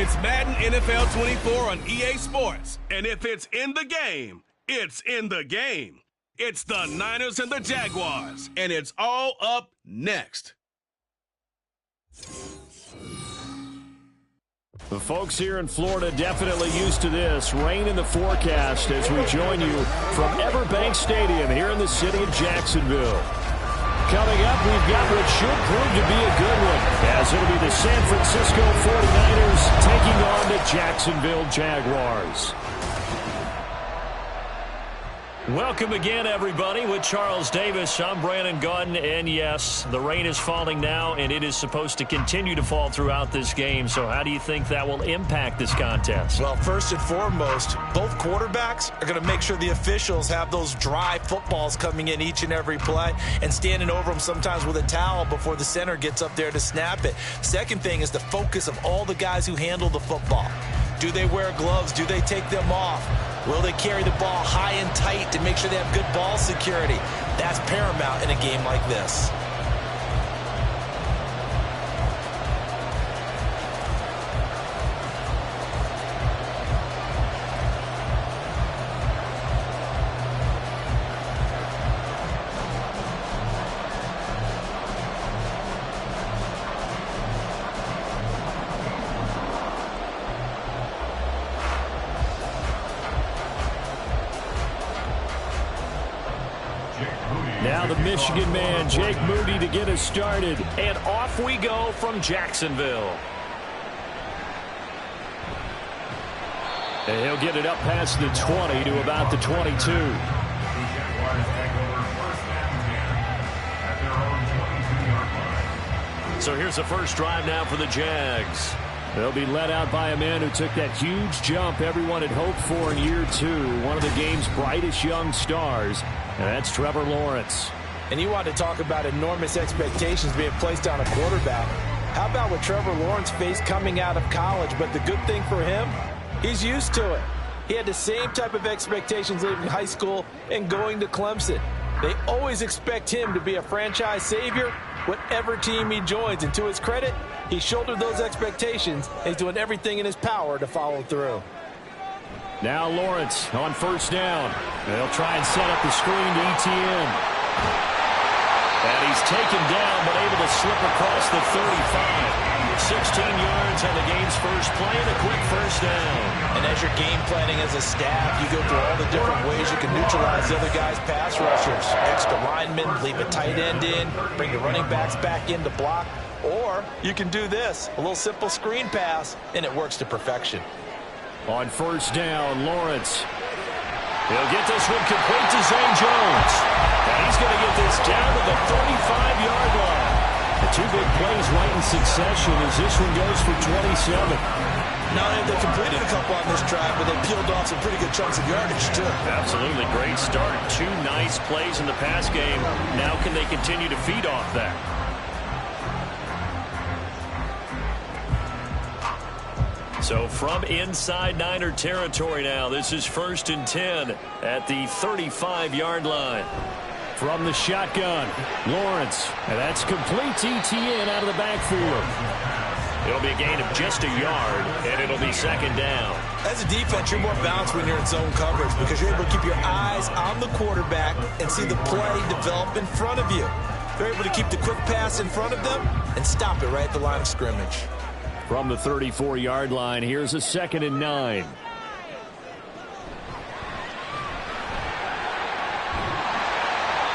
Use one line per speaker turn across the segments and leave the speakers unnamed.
It's Madden NFL 24 on EA Sports. And if it's in the game, it's in the game. It's the Niners and the Jaguars. And it's all up next.
The folks here in Florida definitely used to this. Rain in the forecast as we join you from Everbank Stadium here in the city of Jacksonville. Coming up, we've got what should prove to be a good one, as it'll be the San Francisco 49ers taking on the Jacksonville Jaguars. Welcome again, everybody, with Charles Davis. I'm Brandon Gaudin, and yes, the rain is falling now, and it is supposed to continue to fall throughout this game. So how do you think that will impact this contest?
Well, first and foremost, both quarterbacks are going to make sure the officials have those dry footballs coming in each and every play and standing over them sometimes with a towel before the center gets up there to snap it. Second thing is the focus of all the guys who handle the football. Do they wear gloves? Do they take them off? Will they carry the ball high and tight to make sure they have good ball security? That's paramount in a game like this.
Now the Michigan man, Jake Moody, to get us started. And off we go from Jacksonville. And he'll get it up past the 20 to about the 22. So here's the first drive now for the Jags. They'll be led out by a man who took that huge jump everyone had hoped for in year two. One of the game's brightest young stars. And that's Trevor Lawrence.
And you want to talk about enormous expectations being placed on a quarterback. How about what Trevor Lawrence faced coming out of college? But the good thing for him, he's used to it. He had the same type of expectations leaving high school and going to Clemson. They always expect him to be a franchise savior, whatever team he joins. And to his credit, he shouldered those expectations, and he's doing everything in his power to follow through.
Now Lawrence on first down. They'll try and set up the screen to Etienne. And he's taken down, but able to slip across the 35. 16 yards on the game's first play and a quick first down.
And as you're game planning as a staff, you go through all the different ways you can neutralize the other guy's pass rushers. Extra linemen, leave a tight end in, bring the running backs back in to block. Or you can do this, a little simple screen pass, and it works to perfection.
On first down, Lawrence. He'll get this one complete to Zane Jones. And he's going to get this down to the 35-yard line. The two big plays right in succession as this one goes for 27.
Not only have they completed a couple on this drive, but they peeled off some pretty good chunks of yardage, too.
Absolutely. Great start. Two nice plays in the pass game. Now can they continue to feed off that? So from inside Niner territory now, this is 1st and 10 at the 35-yard line. From the shotgun, Lawrence, and that's complete to Etienne out of the backfield. It'll be a gain of just a yard, and it'll be second down.
As a defense, you're more balanced when you're in zone coverage because you're able to keep your eyes on the quarterback and see the play develop in front of you. They're able to keep the quick pass in front of them and stop it right at the line of scrimmage.
From the 34-yard line, here's a 2nd and 9.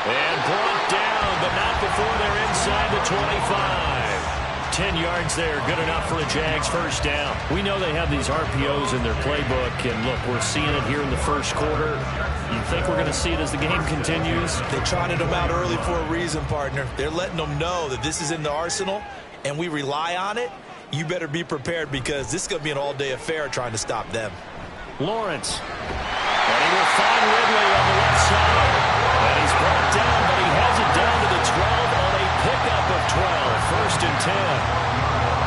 And brought down, but not before they're inside the 25. 10 yards there, good enough for a Jags first down. We know they have these RPOs in their playbook, and look, we're seeing it here in the first quarter. You think we're going to see it as the game continues?
They trotted them out early for a reason, partner. They're letting them know that this is in the arsenal, and we rely on it. You better be prepared because this is going to be an all-day affair trying to stop them.
Lawrence. And he will find Ridley on the left side. And he's brought down, but he has it down to the 12 on a pickup of 12. 1st and 10.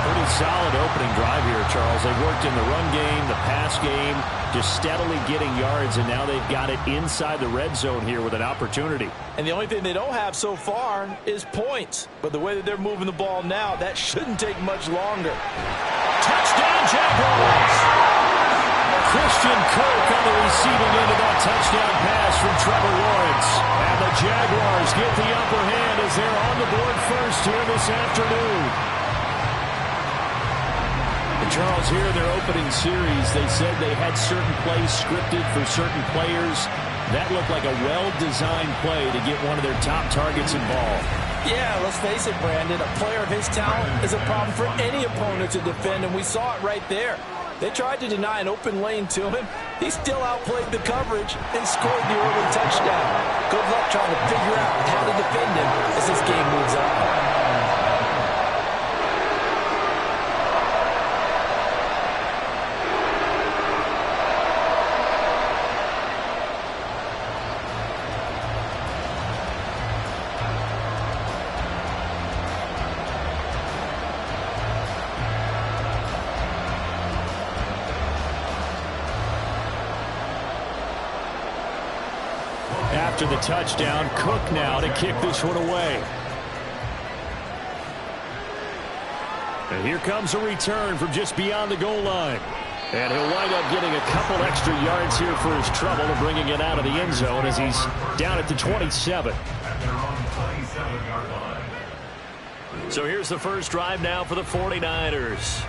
Pretty solid opening drive here, Charles. They worked in the run game, the pass game, just steadily getting yards, and now they've got it inside the red zone here with an opportunity.
And the only thing they don't have so far is points. But the way that they're moving the ball now, that shouldn't take much longer.
Touchdown Jaguars. Christian Kirk on the receiving end of that touchdown pass from Trevor Lawrence. And the Jaguars get the upper hand as they're on the board first here this afternoon. And Charles, here in their opening series, they said they had certain plays scripted for certain players. That looked like a well-designed play to get one of their top targets involved.
Yeah, let's face it, Brandon. A player of his talent is a problem for any opponent to defend, and we saw it right there. They tried to deny an open lane to him. He still outplayed the coverage and scored the early touchdown. Good luck trying to figure out how to defend him as this game moves on.
After the touchdown, Cook now to kick this one away. And here comes a return from just beyond the goal line. And he'll wind up getting a couple extra yards here for his trouble and bringing it out of the end zone as he's down at the 27. So here's the first drive now for the 49ers.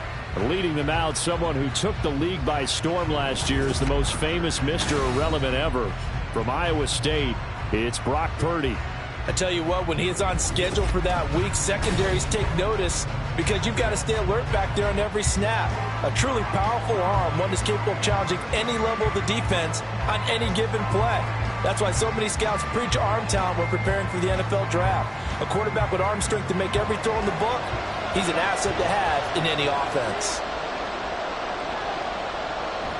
Leading them out, someone who took the league by storm last year is the most famous Mr. Irrelevant ever. From Iowa State, it's Brock Purdy.
I tell you what, when he is on schedule for that week, secondaries take notice because you've got to stay alert back there on every snap. A truly powerful arm, one that's capable of challenging any level of the defense on any given play. That's why so many scouts preach arm talent when preparing for the NFL draft. A quarterback with arm strength to make every throw in the book, he's an asset to have in any offense.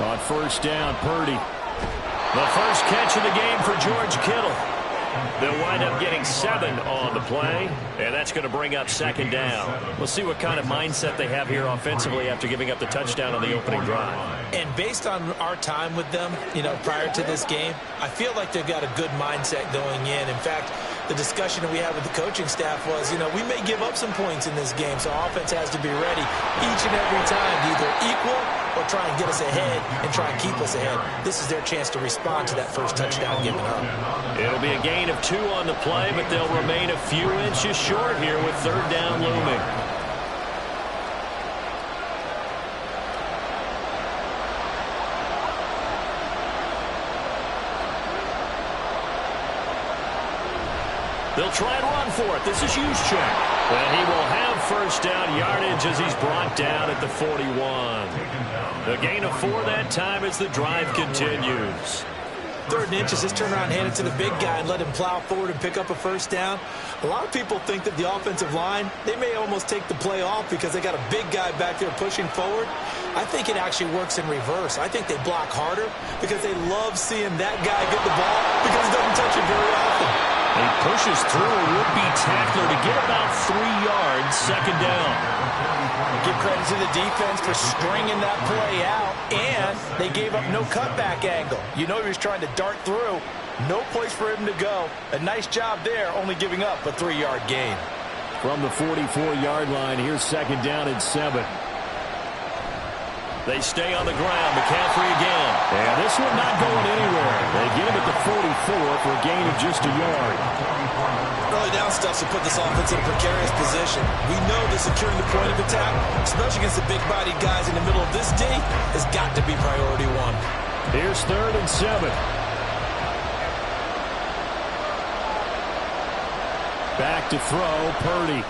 On first down, Purdy. The first catch of the game for George Kittle. They'll wind up getting 7 on the play, and that's going to bring up second down. We'll see what kind of mindset they have here offensively after giving up the touchdown on the opening drive.
And based on our time with them, prior to this game, I feel like they've got a good mindset going in. In fact, the discussion that we had with the coaching staff was, we may give up some points in this game, so offense has to be ready each and every time to either equal or try and get us ahead and try and keep us ahead. This is their chance to respond to that first touchdown given up.
It'll be a gain of 2 on the play, but they'll remain a few inches short here with third down looming. They'll try and run for it. This is Juszczyk. And he will have first down yardage as he's brought down at the 41. A gain of 4 that time as the drive continues.
3rd and inches, just turn around, hand it to the big guy and let him plow forward and pick up a first down. A lot of people think that the offensive line, they may almost take the play off because they got a big guy back there pushing forward. I think it actually works in reverse. I think they block harder because they love seeing that guy get the ball because he doesn't touch it very often.
He pushes through a would-be tackler to get about 3 yards, second down.
Give credit to the defense for stringing that play out, and they gave up no cutback angle. He was trying to dart through. No place for him to go. A nice job there, only giving up a 3-yard gain.
From the 44-yard line, here's second down and 7. They stay on the ground. McCaffrey again. And this one not going anywhere. They get him at the 44 for a gain of just a yard.
Early down stuff to put this offense in a precarious position. We know that securing the point of attack, especially against the big-bodied guys in the middle of this D, has got to be priority 1.
Here's 3rd and 7. Back to throw, Purdy.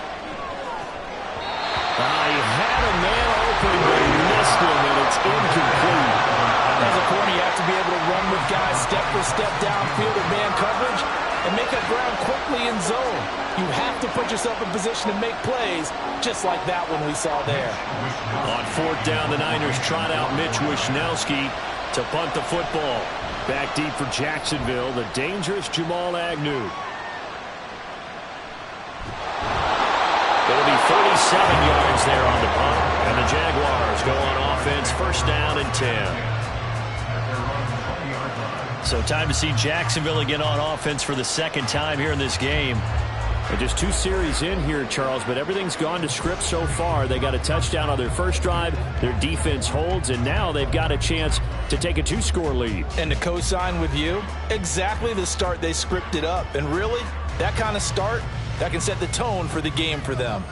He had a man open, but he missed him, and it's incomplete.
As a corner, you have to be able to run with guys step for step downfield in man coverage and make up ground quickly in zone. You have to put yourself in position to make plays, just like that one we saw there.
On 4th down, the Niners trot out Mitch Wishnowsky to punt the football. Back deep for Jacksonville, the dangerous Jamal Agnew. It'll be 37 yards there on the punt. And the Jaguars go on offense, first down and 10. So time to see Jacksonville again on offense for the 2nd time here in this game. And just 2 series in here, Charles, but everything's gone to script so far. They got a touchdown on their first drive. Their defense holds, and now they've got a chance to take a 2-score lead.
And to co-sign with you, exactly the start they scripted up. And really, that kind of start, that can set the tone for the game for them.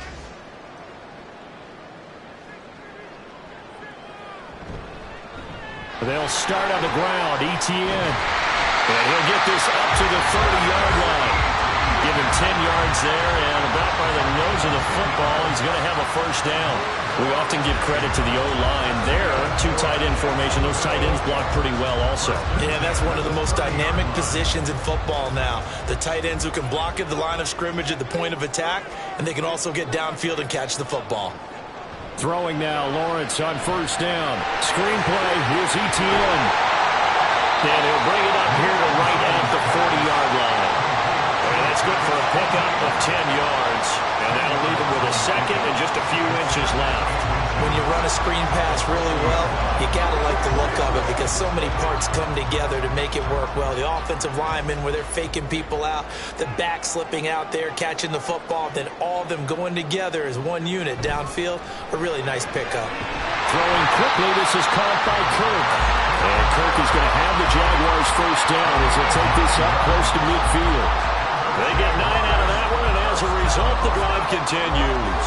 They'll start on the ground. Etienne. And he'll get this up to the 30-yard line. Give him 10 yards there, and about by the nose of the football, he's going to have a first down. We often give credit to the O-line there. 2 tight end formation. Those tight ends block pretty well also.
Yeah, that's one of the most dynamic positions in football now. The tight ends who can block at the line of scrimmage at the point of attack, and they can also get downfield and catch the football.
Throwing now, Lawrence on first down. Screen play, here's Etienne. And he'll bring it up here to right at the 40-yard line. And that's good for a pickup of 10 yards. And that'll leave him with a second and just a few inches left.
When you run a screen pass really well, you got to like the look of it because so many parts come together to make it work well. The offensive linemen where they're faking people out, the back slipping out there, catching the football, then all of them going together as one unit downfield. A really nice pickup.
Throwing quickly, this is caught by Kirk. And Kirk is going to have the Jaguars first down as they take this up close to midfield. They get 9 out of that one, and as a result, the drive continues.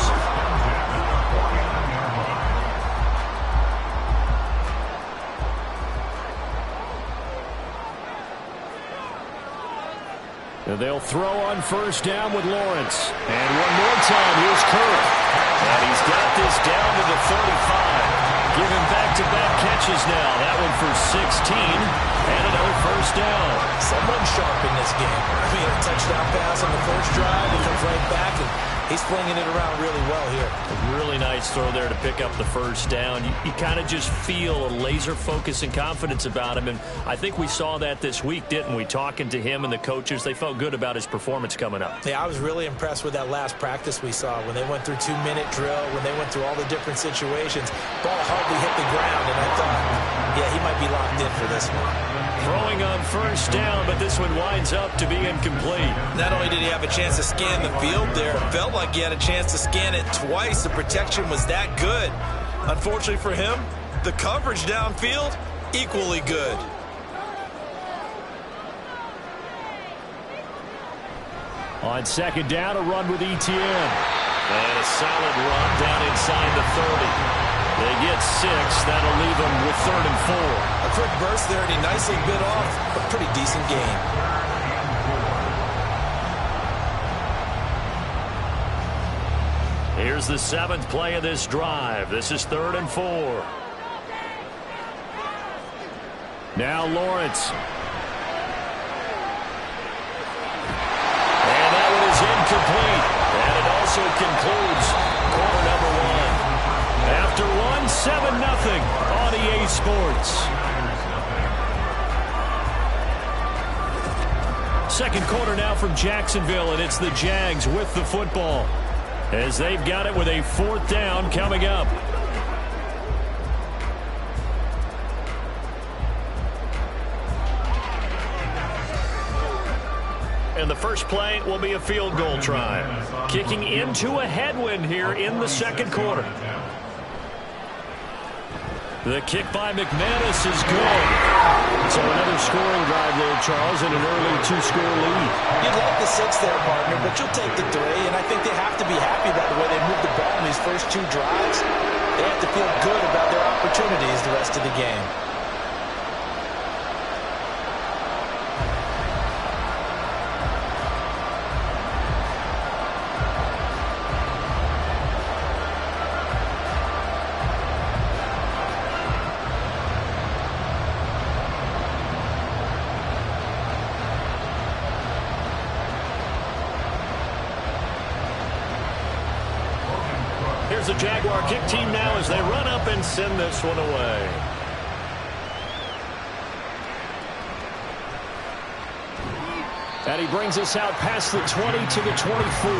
And they'll throw on first down with Lawrence. And one more time, here's Kirk. And he's got this down to the 35. Give him back-to-back catches now. That one for 16. And another first down.
Someone sharp in this game. I mean, a touchdown pass on the first drive. He comes right back, and he's flinging it around really well here.
A really nice throw there to pick up the first down. You kind of just feel a laser focus and confidence about him, and I think we saw that this week, didn't we? Talking to him and the coaches, they felt good about his performance coming up.
Yeah, I was really impressed with that last practice we saw when they went through 2-minute drill, when they went through all the different situations. Ball hardly hit the ground, and I thought, yeah, he might be locked in for this one.
Throwing on first down, but this one winds up to be incomplete.
Not only did he have a chance to scan the field there, it felt like he had a chance to scan it twice. The protection was that good. Unfortunately for him, the coverage downfield, equally good.
On second down, a run with Etienne. And a solid run down inside the 30. They get 6. That'll leave them with 3rd and 4.
A quick burst there, and he nicely bit off a pretty decent gain.
Here's the 7th play of this drive. This is 3rd and 4. Now Lawrence. And that one is incomplete. And it also concludes quarter number 1. After 7-0 on EA Sports. Second quarter now from Jacksonville, and it's the Jags with the football as they've got it with a 4th down coming up. And the first play will be a field goal try. Kicking into a headwind here in the second quarter. The kick by McManus is good. So another scoring drive there, Charles, and an early 2-score lead.
You'd like the 6 there, partner, but you'll take the 3, and I think they have to be happy about the way they moved the ball in these first 2 drives. They have to feel good about their opportunities the rest of the game.
Here's the Jaguar kick team now as they run up and send this one away. And he brings us out past the 20 to the 24.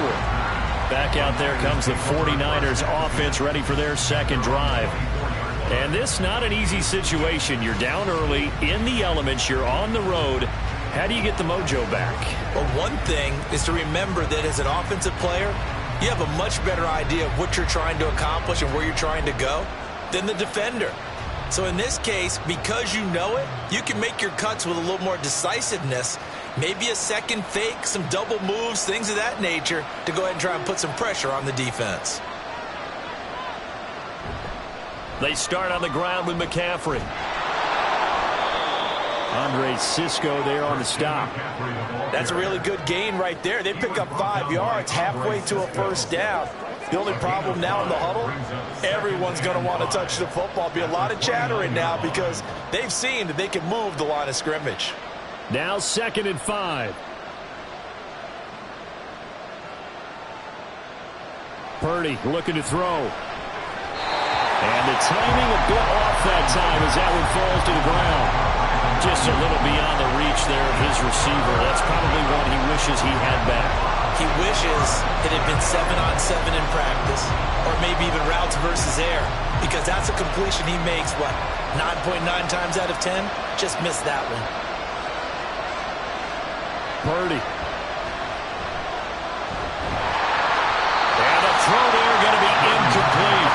Back out there comes the 49ers offense ready for their second drive. And this not an easy situation. You're down early in the elements. You're on the road. How do you get the mojo back?
Well, one thing is to remember that as an offensive player, you have a much better idea of what you're trying to accomplish and where you're trying to go than the defender. So in this case, because you know it, you can make your cuts with a little more decisiveness, maybe a second fake, some double moves, things of that nature, to go ahead and try and put some pressure on the defense.
They start on the ground with McCaffrey. Andre Cisco there on the stop.
That's a really good gain right there. They pick up 5 yards halfway to a first down. The only problem now in the huddle, everyone's going to want to touch the football. Be a lot of chattering now because they've seen that they can move the line of scrimmage.
Now 2nd and 5. Purdy looking to throw. And the timing a bit off that time as that one falls to the ground. Just a little beyond the reach there of his receiver. That's probably one he wishes he had back.
He wishes it had been 7-on-7 in practice, or maybe even routes versus air, because that's a completion he makes, what, 9.9 times out of 10? Just missed that one.
Purdy. And a throw there going to be incomplete.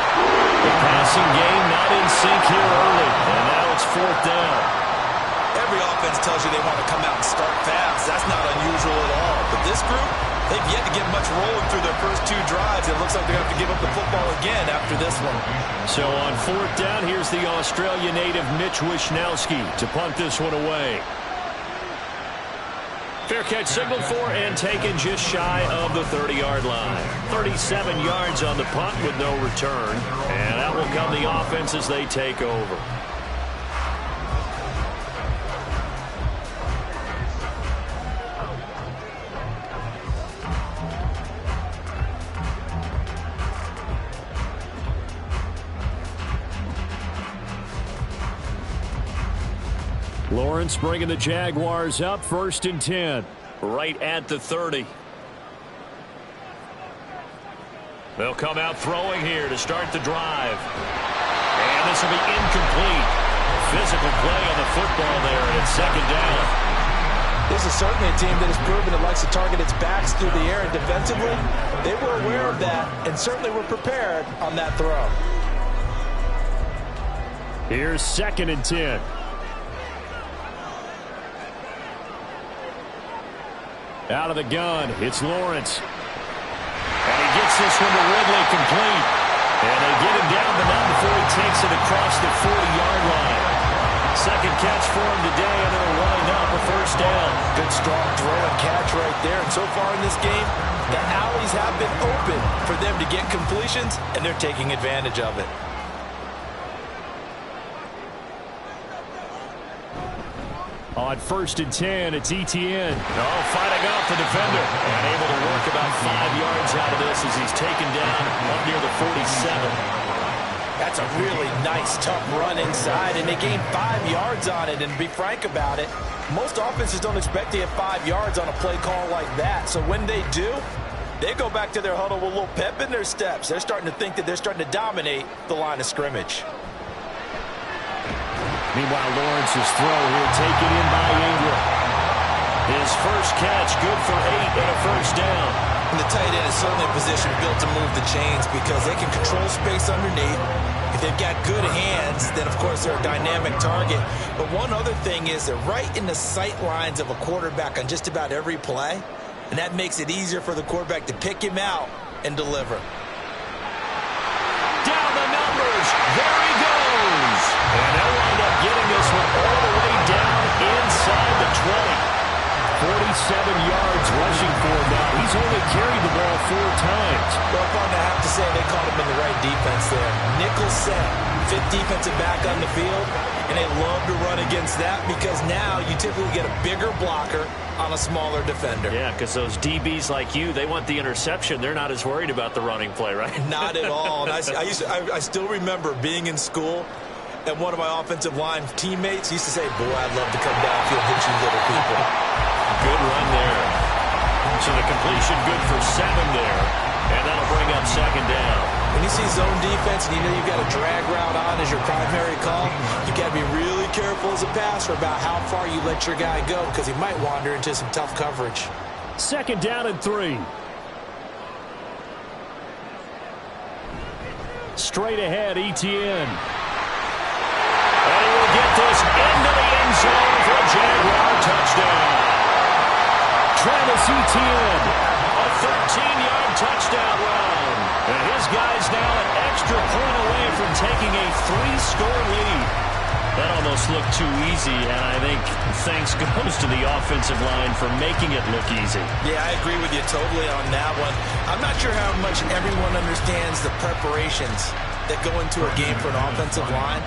The passing game not in sync here early, and now it's 4th down.
Every offense tells you they want to come out and start fast. That's not unusual at all. But this group, they've yet to get much rolling through their first 2 drives. It looks like they're going to have to give up the football again after this one.
So on 4th down, here's the Australia native Mitch Wishnowsky to punt this one away. Fair catch signaled for and taken just shy of the 30-yard line. 37 yards on the punt with no return. And out will come the offense as they take over. Lawrence bringing the Jaguars up 1st and 10. Right at the 30. They'll come out throwing here to start the drive. And this will be incomplete. Physical play on the football there, and it's 2nd down.
This is certainly a team that has proven it likes to target its backs through the air, and defensively, they were aware of that and certainly were prepared on that throw.
Here's 2nd and 10. Out of the gun, it's Lawrence. And he gets this one to Ridley complete. And they get him down, but not before he takes it across the 40-yard line. 2nd catch for him today, and they're running up a 1st down.
Good strong throw and catch right there. And so far in this game, the alleys have been open for them to get completions, and they're taking advantage of it.
On 1st and 10, it's ETN. Oh, fighting off the defender. And able to work about 5 yards out of this as he's taken down up near the 47.
That's a really nice, tough run inside, and they gained 5 yards on it. And to be frank about it, most offenses don't expect to get 5 yards on a play call like that. So when they do, they go back to their huddle with a little pep in their steps. They're starting to think that they're starting to dominate the line of scrimmage.
Meanwhile, Lawrence's throw here taken in by Ingram. His first catch, good for 8 and a 1st down.
And the tight end is certainly a position built to move the chains because they can control space underneath. If they've got good hands, then, of course, they're a dynamic target. But one other thing is they're right in the sight lines of a quarterback on just about every play, and that makes it easier for the quarterback to pick him out and deliver.
Down the numbers. There he goes. And they'll wind up getting this one all the way down inside the 20. 47 yards rushing for him now. He's only carried the ball 4 times.
Well, I'm going to have to say they caught him in the right defense there. Nickel set, 5th defensive back on the field, and they love to run against that because now you typically get a bigger blocker on a smaller defender.
Yeah, because those DBs like you, they want the interception. They're not as worried about the running play, right?
Not at all. And I still remember being in school, and one of my offensive line teammates used to say, boy, I'd love to come downfield and hit you little people.
Good run there. So the completion good for 7 there. And that'll bring up 2nd down.
When you see zone defense and you know you've got a drag route on as your primary call, you've got to be really careful as a passer about how far you let your guy go because he might wander into some tough coverage.
2nd down and 3. Straight ahead, Etienne. And he will get this into the end zone for a Jaguar touchdown. Travis Etienne, a 13-yard touchdown run. And his guy's now an extra point away from taking a 3-score lead. That almost looked too easy, and I think thanks goes to the offensive line for making it look easy.
Yeah, I agree with you totally on that one. I'm not sure how much everyone understands the preparations that go into a game for an offensive line,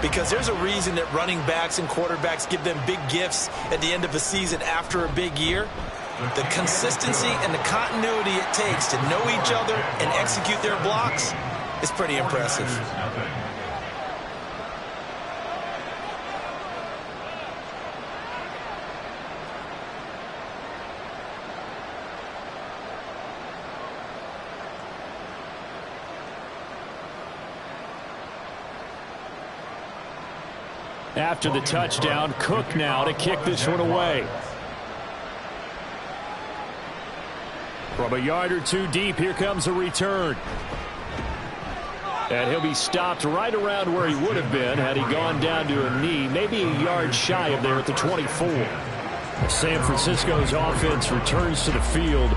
because there's a reason that running backs and quarterbacks give them big gifts at the end of a season after a big year. The consistency and the continuity it takes to know each other and execute their blocks is pretty impressive.
After the touchdown, Cook now to kick this one away. From a yard or two deep, here comes a return. And he'll be stopped right around where he would have been had he gone down to a knee, maybe a yard shy of there at the 24. San Francisco's offense returns to the field.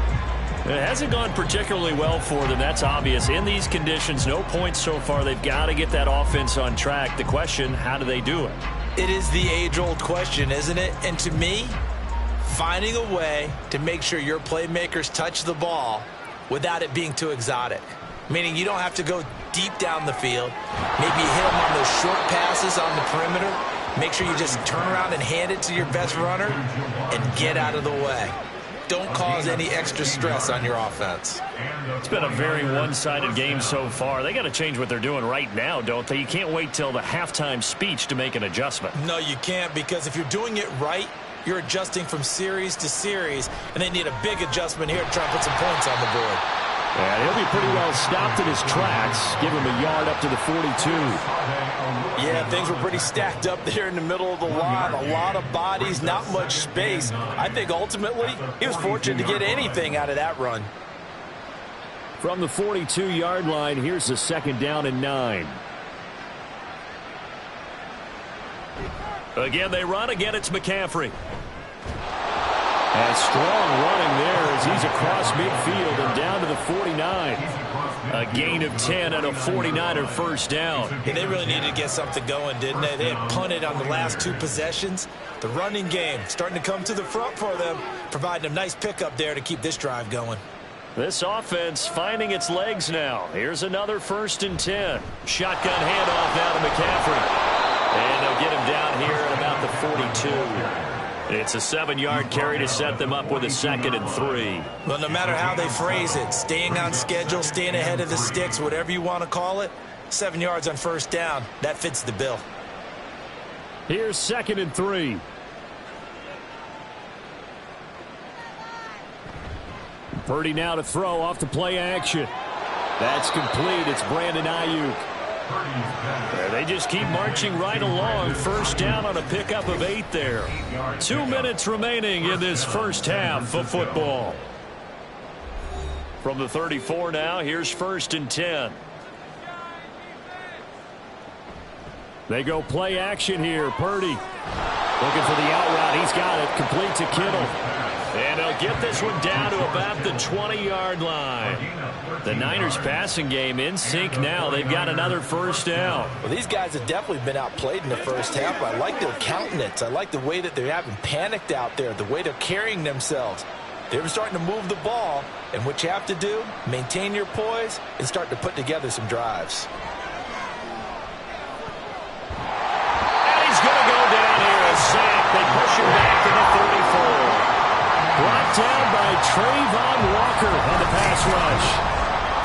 It hasn't gone particularly well for them, that's obvious. In these conditions, no points so far. They've got to get that offense on track. The question, how do they do it?
It is the age-old question, isn't it? And to me, finding a way to make sure your playmakers touch the ball without it being too exotic. Meaning you don't have to go deep down the field. Maybe you hit them on those short passes on the perimeter. Make sure you just turn around and hand it to your best runner and get out of the way. Don't cause any extra stress on your offense.
It's been a very one-sided game so far. They got to change what they're doing right now, don't they? You can't wait till the halftime speech to make an adjustment.
No, you can't, because if you're doing it right, you're adjusting from series to series, and they need a big adjustment here to try and put some points on the board.
And he'll be pretty well stopped in his tracks. Give him a yard up to the 42.
Yeah, things were pretty stacked up there in the middle of the line. A lot of bodies, not much space. I think ultimately he was fortunate to get anything out of that run.
From the 42-yard line, here's the 2nd down and 9. Again, they run. Again, it's McCaffrey. And strong running there as he's across midfield and down to the 49. A gain of 10 and a 49er first down.
Yeah, they really needed to get something going, didn't they? They had punted on the last 2 possessions. The running game starting to come to the front for them, providing a nice pickup there to keep this drive going.
This offense finding its legs now. Here's another 1st and 10. Shotgun handoff now to McCaffrey. And they'll get him down here at about the 42. It's a 7-yard carry to set them up with a 2nd and 3.
Well, no matter how they phrase it, staying on schedule, staying ahead of the sticks, whatever you want to call it, 7 yards on 1st down, that fits the bill.
Here's 2nd and 3. Purdy now to throw off the play action. That's complete. It's Brandon Ayuk. They just keep marching right along. 1st down on a pickup of 8 there. 2 minutes remaining in this first half of football. From the 34 now, here's 1st and 10. They go play action here. Purdy looking for the out route. He's got it. Complete to Kittle. And they'll get this one down to about the 20-yard line. The Niners passing game in sync now. They've got another 1st down.
Well, these guys have definitely been outplayed in the first half. I like their countenance. I like the way that they haven't panicked out there, the way they're carrying themselves. They're starting to move the ball, and what you have to do, maintain your poise and start to put together some drives.
And he's going to go down here. A sack. They push him back to the 34. Brought down by Trayvon Walker on the pass rush.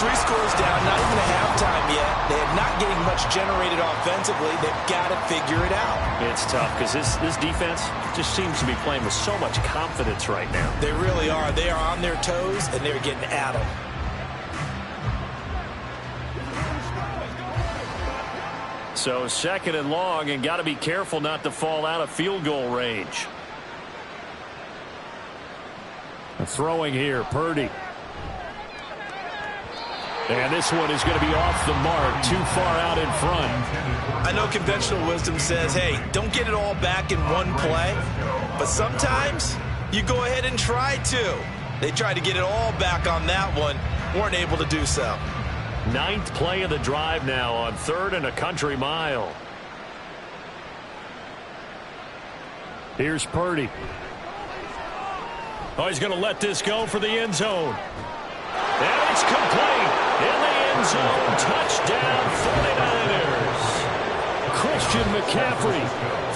3 scores down, not even a halftime yet. They are not getting much generated offensively. They've got to figure it out.
It's tough because this defense just seems to be playing with so much confidence right now.
They really are. They are on their toes, and they're getting at them.
So 2nd and long, and got to be careful not to fall out of field goal range. Throwing here, Purdy. And this one is going to be off the mark, too far out in front.
I know conventional wisdom says, hey, don't get it all back in one play. But sometimes you go ahead and try to. They tried to get it all back on that one. Weren't able to do so.
9th play of the drive now on 3rd and a country mile. Here's Purdy. Oh, he's going to let this go for the end zone. And it's complete. In the end zone. Touchdown 49ers. Christian McCaffrey,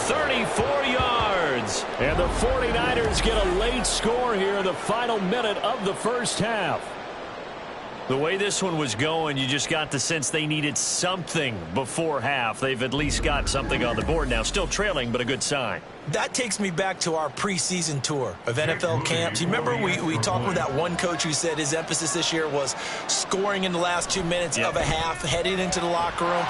34 yards. And the 49ers get a late score here in the final minute of the first half. The way this one was going, you just got the sense they needed something before half. They've at least got something on the board now. Still trailing, but a good sign.
That takes me back to our preseason tour of NFL camps. You remember we talked with that one coach who said his emphasis this year was scoring in the last 2 minutes of a half, heading into the locker room.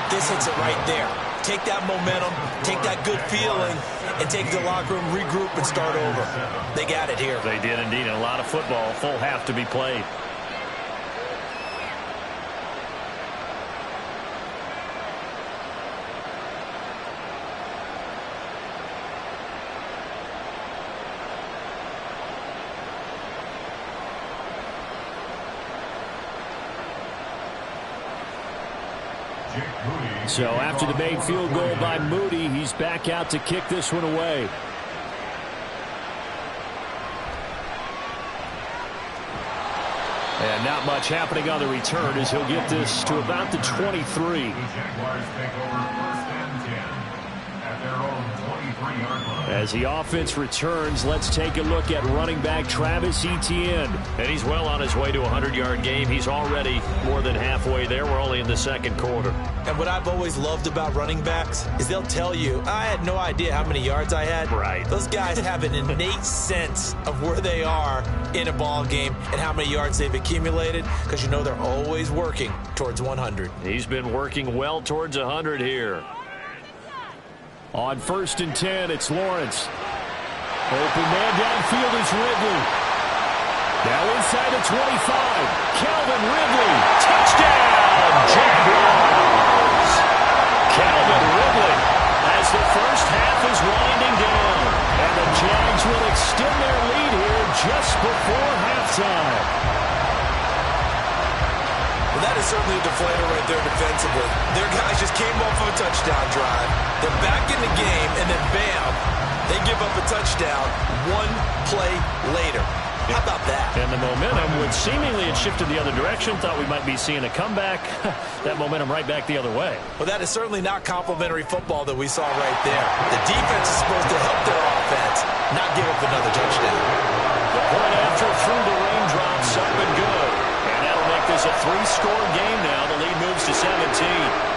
This hits it right there. Take that momentum, take that good feeling, and take the locker room, regroup, and start over. They got it here.
They did indeed. A lot of football, full half to be played. So after the made field goal by Moody, he's back out to kick this one away. And not much happening on the return as he'll get this to about the 23.
The Jaguars take over 1st and 10 at their own 23-yard line.
As the offense returns, let's take a look at running back Travis Etienne. And he's well on his way to a 100-yard game. He's already more than halfway there. We're only in the 2nd quarter.
And what I've always loved about running backs is they'll tell you, I had no idea how many yards I had.
Right.
Those guys have an innate sense of where they are in a ball game and how many yards they've accumulated, because you know they're always working towards 100.
He's been working well towards 100 here. On 1st and 10, it's Lawrence. Open man downfield is Ridley. Now inside the 25. Calvin Ridley. Touchdown, Jaguars. Calvin Ridley as the first half is winding down. And the Jags will extend their lead here just before halftime.
Well, that is certainly a deflator right there defensively. Their guys just came off of a touchdown drive. They're back in the game, and then bam, they give up a touchdown one play later. How about that?
And the momentum, which seemingly had shifted the other direction, thought we might be seeing a comeback. That momentum right back the other way.
Well, that is certainly not complimentary football that we saw right there. The defense is supposed to help their offense, not give up another touchdown.
The point after through the raindrops up and good. And that'll make this a 3-score game now. The lead moves to 17.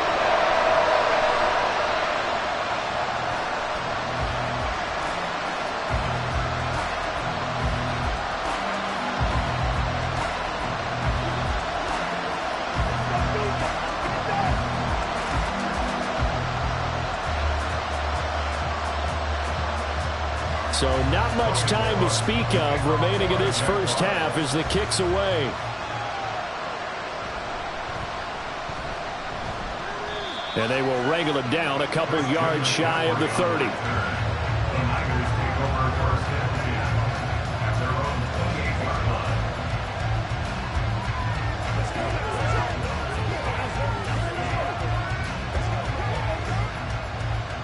So not much time to speak of remaining in this first half as the kick's away. And they will wrangle it down a couple yards shy of the 30.
The Niners take over 1st and 10 at their own 28-yard line.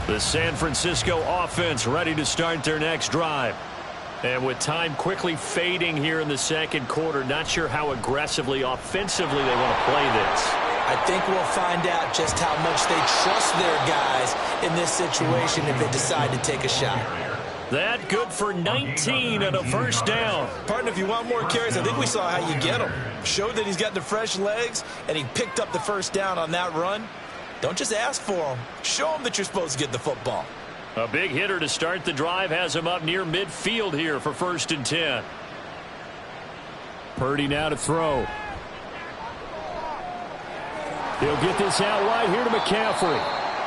The San Francisco offense ready to start their next drive. And with time quickly fading here in the 2nd quarter, not sure how aggressively, offensively they want to play this.
I think we'll find out just how much they trust their guys in this situation if they decide to take a shot.
That good for 19 and a first down.
Partner, if you want more carries, I think we saw how you get them. Showed that he's got the fresh legs, and he picked up the first down on that run. Don't just ask for them. Show them that you're supposed to get the football.
A big hitter to start the drive has him up near midfield here for 1st and 10. Purdy now to throw. He'll get this out wide here to McCaffrey.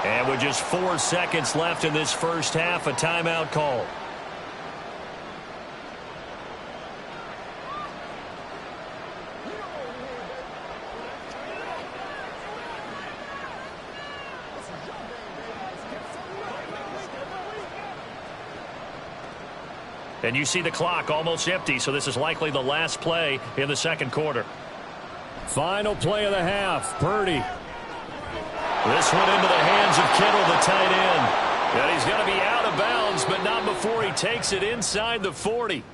And with just 4 seconds left in this first half, a timeout call. And you see the clock almost empty, so this is likely the last play in the second quarter. Final play of the half, Purdy. This one into the hands of Kittle, the tight end. And he's going to be out of bounds, but not before he takes it inside the 40.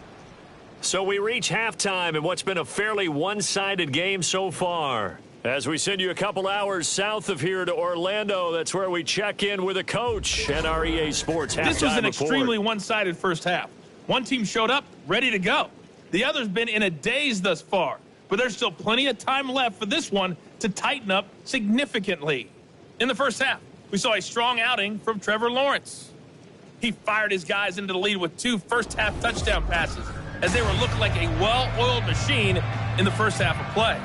So we reach halftime in what's been a fairly one-sided game so far. As we send you a couple hours south of here to Orlando, that's where we check in with a coach at our EA Sports halftime report.
This was an extremely one-sided first half. One team showed up, ready to go. The other's been in a daze thus far, but there's still plenty of time left for this one to tighten up significantly. In the first half, we saw a strong outing from Trevor Lawrence. He fired his guys into the lead with 2 first-half touchdown passes as they were looking like a well-oiled machine in the first half of play.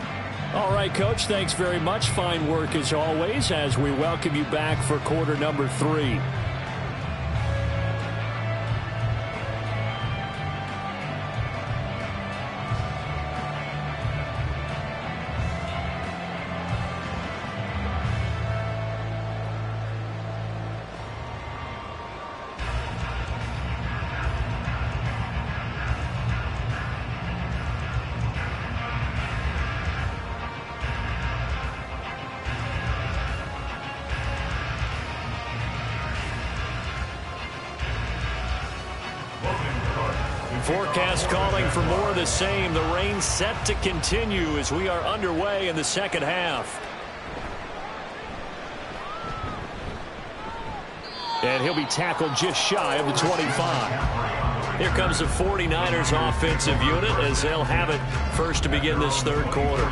All right, Coach, thanks very much. Fine work as always as we welcome you back for quarter number 3. Forecast calling for more of the same. The rain set to continue as we are underway in the second half. And he'll be tackled just shy of the 25. Here comes the 49ers offensive unit as they'll have it first to begin this third quarter.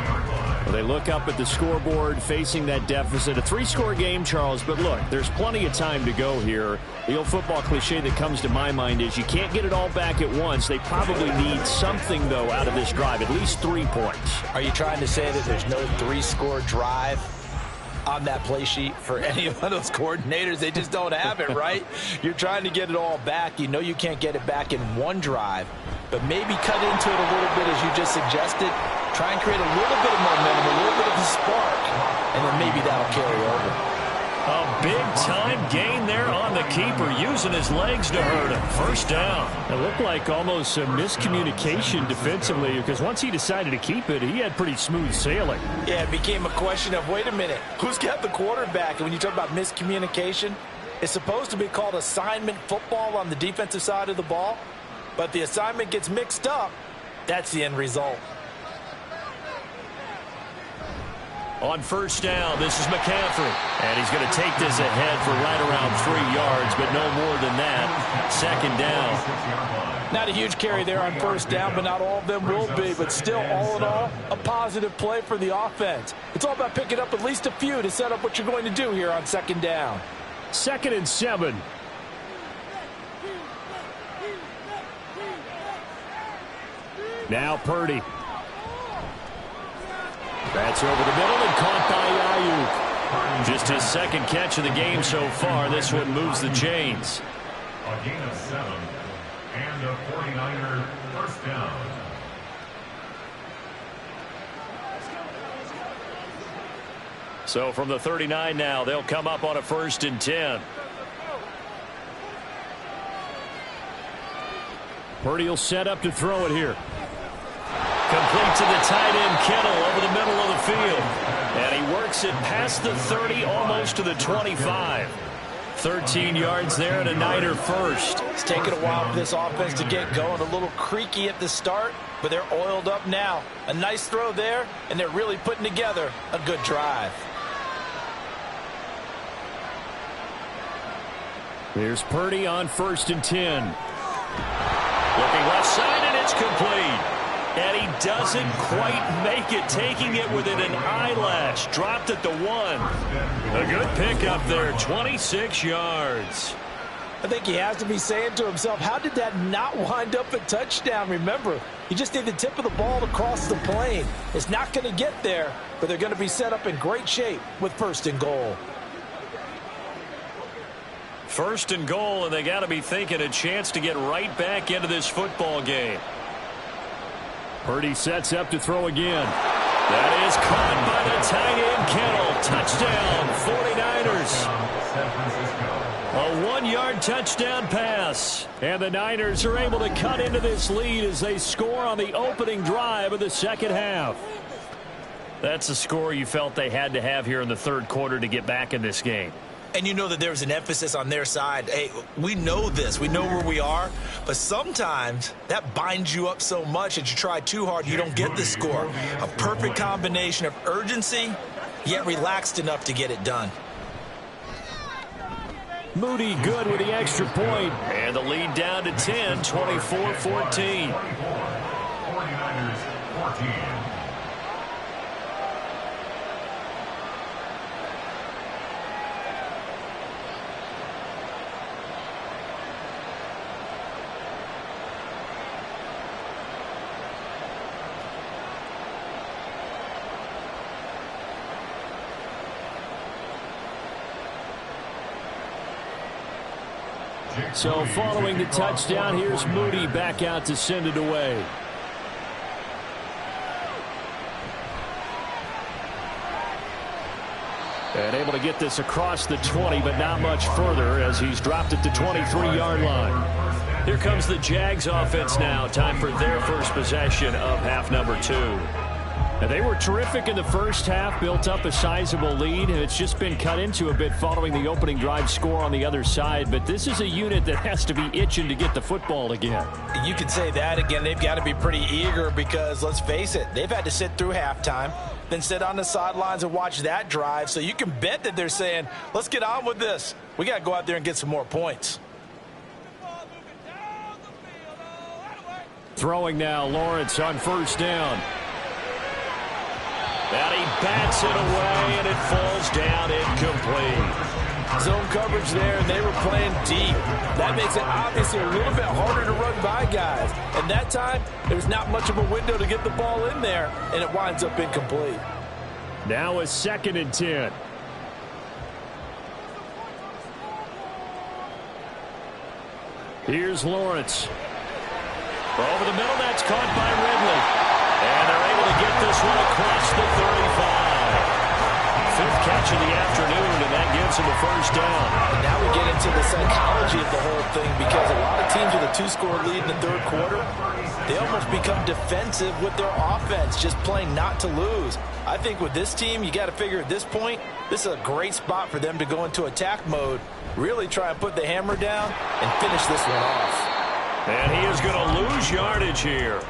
Well, they look up at the scoreboard facing that deficit. A 3-score game, Charles, but look, there's plenty of time to go here. The old football cliche that comes to my mind is you can't get it all back at once. They probably need something, though, out of this drive, at least 3 points.
Are you trying to say that there's no 3-score drive on that play sheet for any one of those coordinators? They just don't have it, right? You're trying to get it all back. You know you can't get it back in one drive, but maybe cut into it a little bit as you just suggested. Try and create a little bit of momentum, a little bit of a spark, and then maybe that'll carry over.
A big-time gain there on the keeper, using his legs to hurt him. First down. It looked like almost a miscommunication defensively because once he decided to keep it, he had pretty smooth sailing.
Yeah, it became a question of, wait a minute, who's got the quarterback? And when you talk about miscommunication, it's supposed to be called assignment football on the defensive side of the ball, but the assignment gets mixed up. That's the end result.
On first down, this is McCaffrey. And he's going to take this ahead for right around 3 yards, but no more than that. Second down.
Not a huge carry there on first down, but not all of them will be. But still, all in all, a positive play for the offense. It's all about picking up at least a few to set up what you're going to do here on second down.
2nd and 7. Now Purdy. That's over the middle and caught by Ayuk. Just his second catch of the game so far. This one moves the chains.
A gain of 7 and a 49er first down.
So from the 39 now, they'll come up on a 1st and 10. Purdy will set up to throw it here. Complete to the tight end, Kittle, over the middle of the field. And he works it past the 30, almost to the 25. 13 yards there and a Niner first.
It's taken a while for this offense to get going. A little creaky at the start, but they're oiled up now. A nice throw there, and they're really putting together a good drive.
Here's Purdy on 1st and 10. Looking left side, and it's complete. And he doesn't quite make it, taking it within an eyelash. Dropped at the 1. A good pickup there, 26 yards.
I think he has to be saying to himself, how did that not wind up a touchdown? Remember, you just need the tip of the ball to cross the plane. It's not going to get there, but they're going to be set up in great shape with 1st and goal.
1st and goal, and they got to be thinking a chance to get right back into this football game. Purdy sets up to throw again. That is caught by the tight end Kittle. Touchdown, 49ers. A 1-yard touchdown pass. And the Niners are able to cut into this lead as they score on the opening drive of the second half. That's a score you felt they had to have here in the 3rd quarter to get back in this game.
And you know that there's an emphasis on their side. Hey, we know this. We know where we are. But sometimes that binds you up so much that you try too hard, you don't get the score. A perfect combination of urgency, yet relaxed enough to get it done.
Moody good with the extra point. And the lead down to 10, 24-14.
49ers 14.
So following the touchdown, here's Moody back out to send it away. And able to get this across the 20, but not much further as he's dropped it to 23-yard line. Here comes the Jags offense now. Time for their first possession of half number 2. And they were terrific in the first half, built up a sizable lead, and it's just been cut into a bit following the opening drive score on the other side. But this is a unit that has to be itching to get the football again.
You can say that again. They've got to be pretty eager because, let's face it, they've had to sit through halftime, then sit on the sidelines and watch that drive. So you can bet that they're saying, let's get on with this. We got to go out there and get some more points.
Throwing now, Lawrence on 1st down. And he bats it away, and it falls down incomplete.
Zone coverage there, and they were playing deep. That makes it obviously a little bit harder to run by guys. And that time, there was not much of a window to get the ball in there, and it winds up incomplete.
Now a 2nd and 10. Here's Lawrence. Over the middle, that's caught by Ridley. And they're able to get this one across the 35. 5th catch of the afternoon, and that gives him a 1st down.
And now we get into the psychology of the whole thing because a lot of teams with a 2-score lead in the 3rd quarter, they almost become defensive with their offense, just playing not to lose. I think with this team, you got to figure at this point, this is a great spot for them to go into attack mode, really try and put the hammer down and finish this one off.
And he is going to lose yardage here.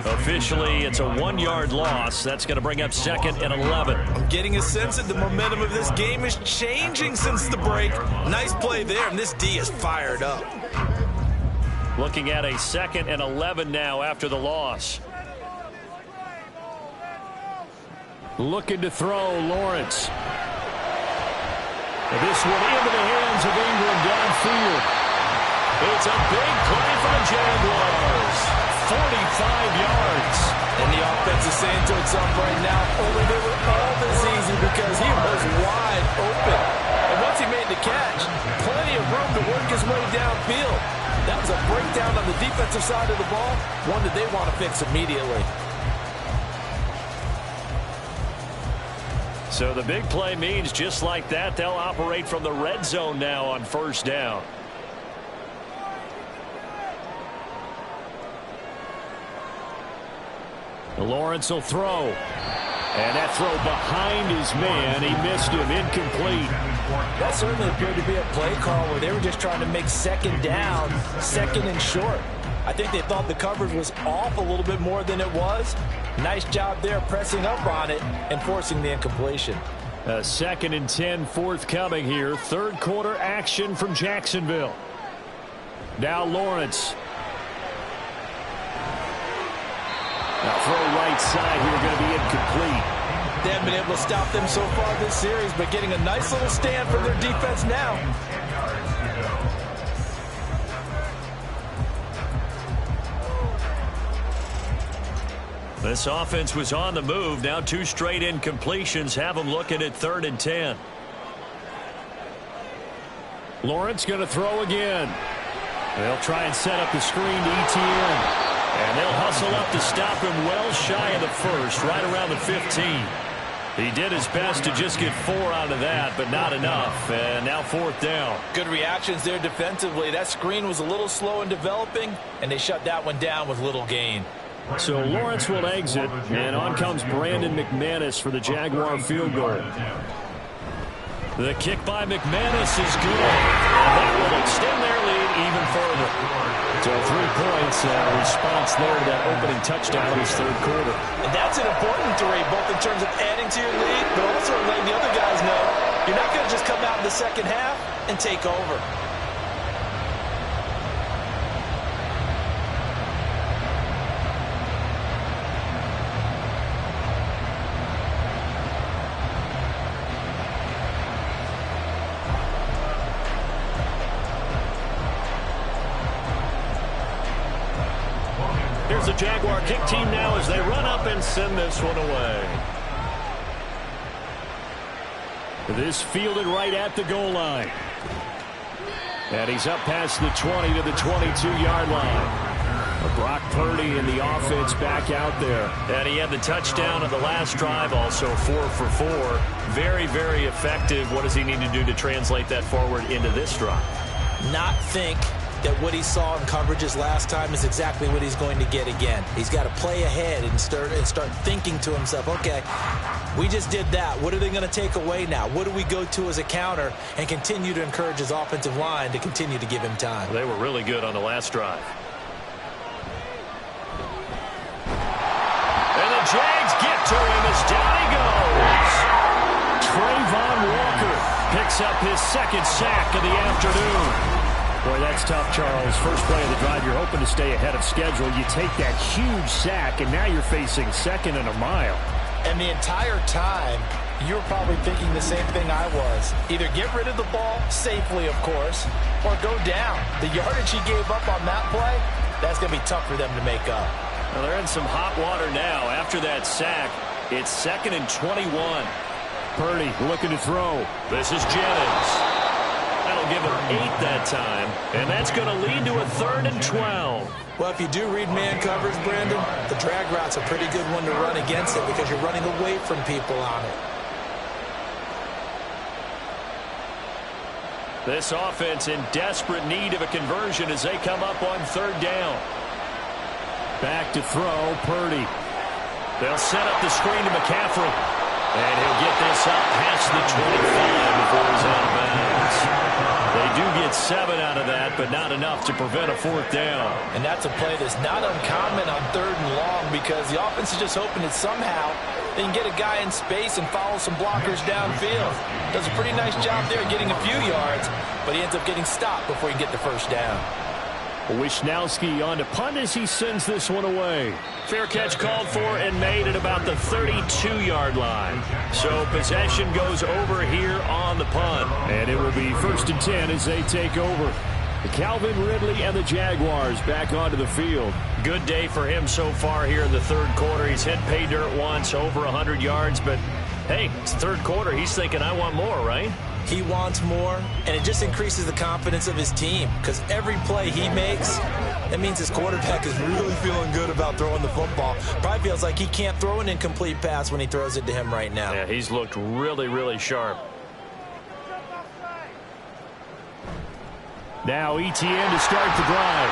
Officially, it's a 1-yard loss. That's going to bring up 2nd and 11.
I'm getting a sense that the momentum of this game is changing since the break. Nice play there, and this D is fired up.
Looking at a 2nd and 11 now after the loss. Looking to throw, Lawrence. And this one into the hands of Ingram downfield. It's a big play for the Jaguars. 45 yards.
And the offense is saying to itself right now, only they were all this easy because he was wide open. And once he made the catch, plenty of room to work his way downfield. That was a breakdown on the defensive side of the ball, one that they want to fix immediately.
So the big play means just like that, they'll operate from the red zone now on 1st down. Lawrence will throw. And that throw behind his man. He missed him. Incomplete.
That certainly appeared to be a play call where they were just trying to make 2nd down, 2nd and short. I think they thought the coverage was off a little bit more than it was. Nice job there pressing up on it and forcing the incompletion.
A 2nd and 10 forthcoming here. 3rd quarter action from Jacksonville. Now Lawrence. Now throw right side here, going to be incomplete.
They haven't been able to stop them so far this series, but getting a nice little stand from their defense now.
This offense was on the move. Now 2 straight incompletions have them looking at 3rd and 10. Lawrence going to throw again. They'll try and set up the screen to ETN. And they'll hustle up to stop him well shy of the first, right around the 15. He did his best to just get 4 out of that, but not enough. And now 4th down.
Good reactions there defensively. That screen was a little slow in developing, and they shut that one down with little gain.
So Lawrence will exit, and on comes Brandon McManus for the Jaguar field goal. The kick by McManus is good, and that will extend their lead even further. So 3 points, response there to that opening touchdown in his 3rd quarter.
And that's an important 3, both in terms of adding to your lead, but also letting the other guys know you're not going to just come out in the second half and take over.
Here's the Jaguar kick team now as they run up and send this one away. This fielded right at the goal line. And he's up past the 20 to the 22-yard line. Brock Purdy and the offense back out there. And he had the touchdown on the last drive, also 4 for 4. Very, very effective. What does he need to do to translate that forward into this drive?
Not think that what he saw in coverages last time is exactly what he's going to get again. He's got to play ahead and start thinking to himself, okay, we just did that. What are they going to take away now? What do we go to as a counter? And continue to encourage his offensive line to continue to give him time.
They were really good on the last drive. And the Jags get to him as down he goes. Trayvon Walker picks up his 2nd sack of the afternoon. Boy, that's tough, Charles. First play of the drive, you're hoping to stay ahead of schedule. You take that huge sack, and now you're facing 2nd and a mile.
And the entire time, you were probably thinking the same thing I was. Either get rid of the ball, safely, of course, or go down. The yardage he gave up on that play, that's going to be tough for them to make up.
Well, they're in some hot water now. After that sack, it's 2nd and 21. Purdy looking to throw. This is Jennings. That'll give him 8 that time, and that's going to lead to a 3rd and 12.
Well, if you do read man coverage, Brandon, the drag route's a pretty good one to run against it because you're running away from people on it.
This offense in desperate need of a conversion as they come up on 3rd down. Back to throw, Purdy. They'll set up the screen to McCaffrey. And he'll get this up past the 25 before he's out of bounds. They do get 7 out of that, but not enough to prevent a 4th down.
And that's a play that's not uncommon on 3rd and long because the offense is just hoping that somehow they can get a guy in space and follow some blockers downfield. Does a pretty nice job there getting a few yards, but he ends up getting stopped before he can get the 1st down.
Wisnowski on to punt as he sends this one away. Fair catch called for and made at about the 32-yard line. So possession goes over here on the punt. And it will be 1st and 10 as they take over. Calvin Ridley and the Jaguars back onto the field. Good day for him so far here in the 3rd quarter. He's hit pay dirt once, over 100 yards. But, hey, it's the 3rd quarter. He's thinking, I want more, right?
He wants more, and it just increases the confidence of his team because every play he makes, that means his quarterback is really feeling good about throwing the football. Probably feels like he can't throw an incomplete pass when he throws it to him right now.
Yeah, he's looked really, really sharp. Now ETN to start the drive.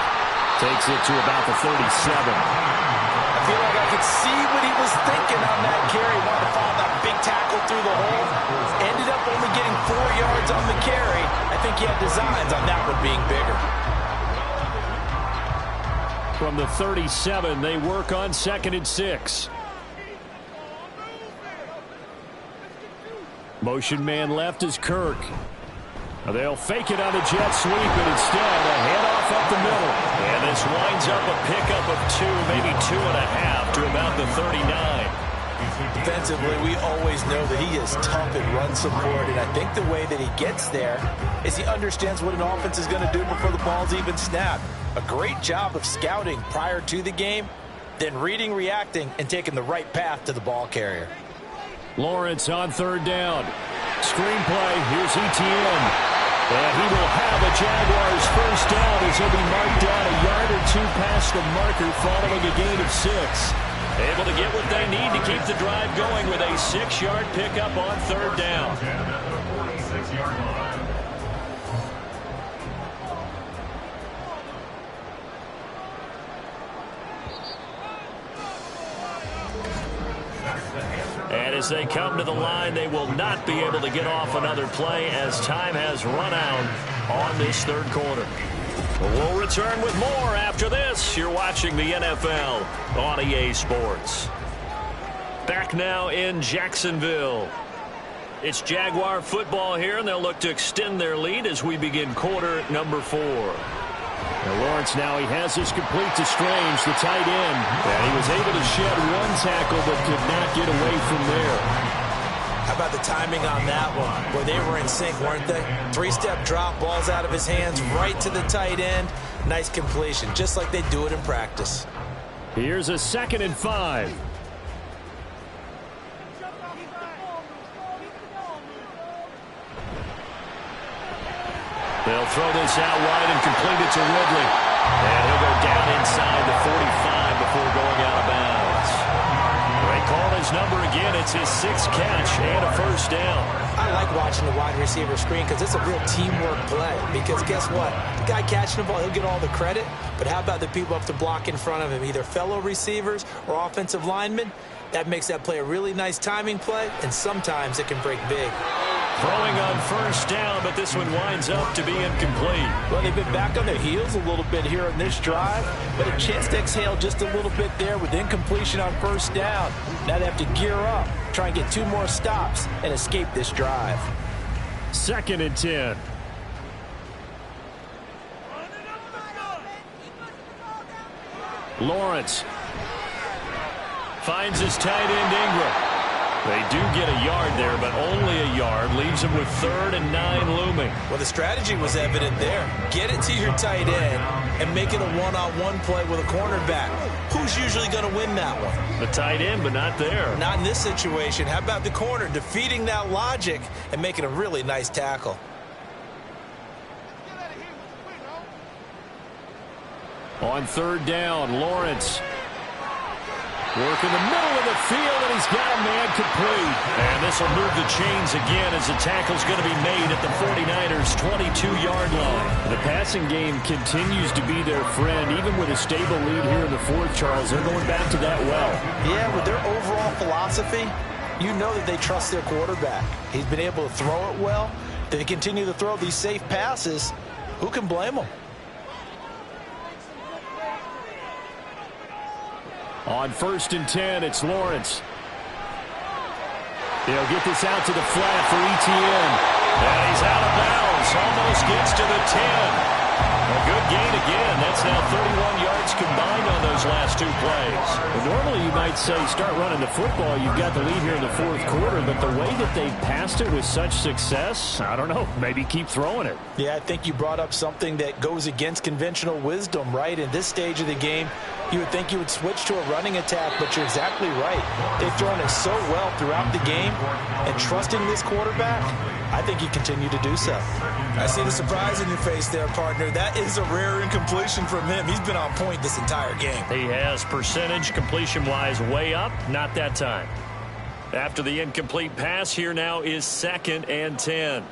Takes it to about the 37.
I feel like I could see what he was thinking on that carry. Wanted to follow that big tackle through the hole. Ended up only getting 4 yards on the carry. I think he had designs on that one being bigger.
From the 37, they work on 2nd and 6. Motion man left is Kirk. They'll fake it on the jet sweep, and instead a handoff up the middle. And this winds up a pickup of 2, maybe 2.5 to about the 39.
Defensively, we always know that he is tough at run support, and I think the way that he gets there is he understands what an offense is going to do before the ball's even snapped. A great job of scouting prior to the game.
then reading, reacting, and taking the right path to the ball carrier.
Lawrence on third down. Screenplay. Here's Etienne. And he will have a Jaguars first down as he'll be marked down a yard or two past the marker following a gain of 6. Able to get what they need to keep the drive going with a 6-yard pickup on third down. And as they come to the line, they will not be able to get off another play as time has run out on this third quarter. We'll return with more after this. You're watching the NFL on EA Sports. Back now in Jacksonville. It's Jaguar football here, and they'll look to extend their lead as we begin quarter number 4. Now Lawrence now he has this complete to Strange, the tight end. And he was able to shed one tackle but could not get away from there.
How about the timing on that one, where they were in sync, weren't they? 3-step drop, balls out of his hands, right to the tight end. Nice completion, just like they do it in practice.
Here's a 2nd and 5. They'll throw this out wide and complete it to Ridley. And he'll go down inside the 45 before going out of bounds. They call his number again. It's his 6th catch and a first down.
I like watching the wide receiver screen because it's a real teamwork play. Because guess what? The guy catching the ball, he'll get all the credit. But how about the people up to block in front of him, either fellow receivers or offensive linemen? That makes that play a really nice timing play, and sometimes it can break big.
Throwing on first down, but this one winds up to be incomplete.
Well, they've been back on their heels a little bit here in this drive, but a chance to exhale just a little bit there with incompletion on first down. Now they have to gear up, try and get 2 more stops, and escape this drive.
2nd and 10. Lawrence finds his tight end Ingram. They do get a yard there, but only a yard. Leaves them with 3rd and 9 looming.
Well, the strategy was evident there. Get it to your tight end and make it a one-on-one play with a cornerback. Who's usually going to win that one?
The tight end, but not there.
Not in this situation. How about the corner defeating that logic and making a really nice tackle?
On third down, Lawrence work in the middle of the field, and he's got a man complete. And this will move the chains again as the tackle's going to be made at the 49ers' 22-yard line. The passing game continues to be their friend, even with a stable lead here in the 4th, Charles. They're going back to that well.
Yeah, with their overall philosophy, you know that they trust their quarterback. He's been able to throw it well. They continue to throw these safe passes. Who can blame them?
On 1st and 10, it's Lawrence. They'll get this out to the flat for Etienne. And he's out of bounds. Almost gets to the 10. A good gain again. That's now 31 yards combined on those last 2 plays. Well, normally you might say start running the football. You've got the lead here in the 4th quarter. But the way that they passed it with such success, I don't know, maybe keep throwing it.
Yeah, I think you brought up something that goes against conventional wisdom, right? In this stage of the game, you would think you would switch to a running attack, but you're exactly right. They've thrown it so well throughout the game, and trusting this quarterback, I think you continue to do so.
I see the surprise in your face there, partner. That is a rare incompletion from him. He's been on point this entire game.
He has percentage completion-wise way up, not that time. After the incomplete pass, here now is 2nd and 10.